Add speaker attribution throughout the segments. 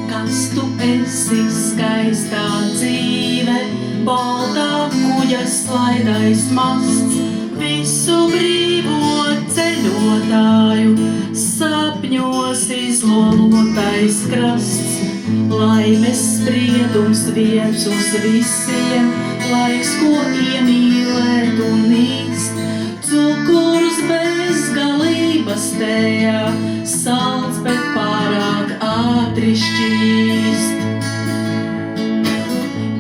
Speaker 1: Kas tu esi, skaistā dzīve, baltā kuģa slaidais masts, visu brīvo ceļotāju, sapņos izlolotais krasts. Laimes spriedums viens uz visiem, laiks, ko iemīlēt un nīst. Cukurs bezgalības tējā, salds, bet pārāk ātri šķīst.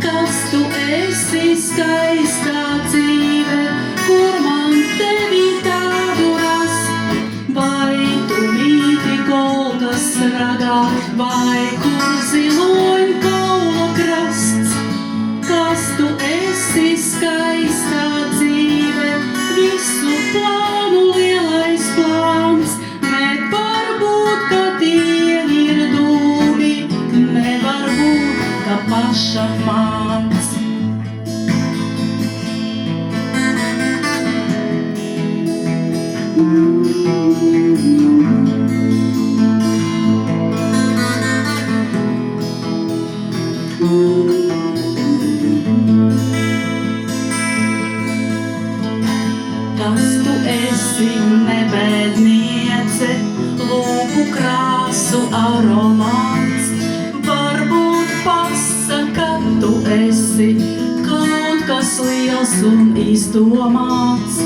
Speaker 1: Kas tu esi, skaistā dzīve, kur man tevi tādu rast? Vai tu mīti Golgas ragā, vai kur ziloņkaula krasts? Kas tu esi, skaistā dzīve, visu plānu lielais plāns? Nevar būt, ka tie ir dūmi, nevar būt, ka paša mans. Kas tu esi, nebēdniece, lūpu krāsu aromāts? Varbūt pasaka, tu esi kaut kas liels un izdomāts,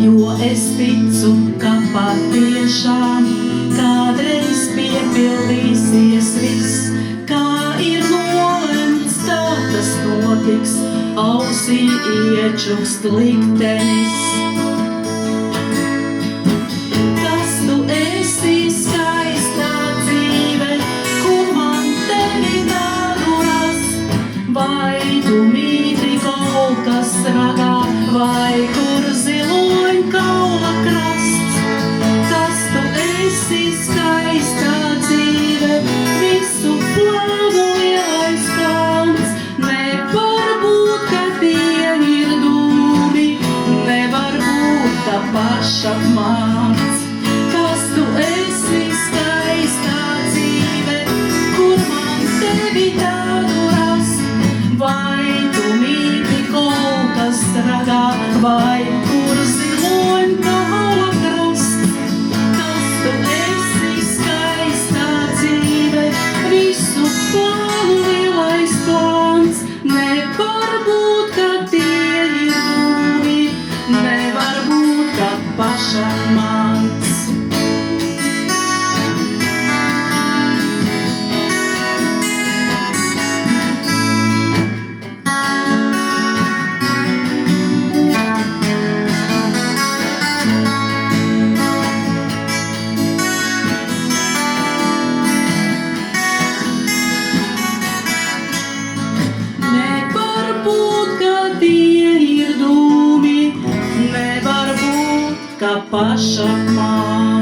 Speaker 1: jo es ticu, ka patiešām kādreiz piepildīsies viss, kā ir nolemts, tā tas notiks, ausī iečukst liktenis. Kas tu esi, skaistā dzīve, kur man tevi tādu rast? Vai tu mīti Golgas ragā, vai kur ziloņkaula krasts? Kas tu esi, skaistā dzīve, visu plānu lielais plāns? Nevar būt, ka tie ir dūmi, nevar būt, ka paša mans. Kas tu esi, skaistā dzīve, kur man tevi tādu rast? Vai tu mīti Golgas ragā, vai kur ziloņkaula krasts? Kas tu esi, skaistā dzīve, visu plānu lielais plāns? Nevar būt, ka tie ir dūmi, nevar būt, ka paša mans. Nevar būt, ka tie ir dūmi, nevar būt, ka paša mans.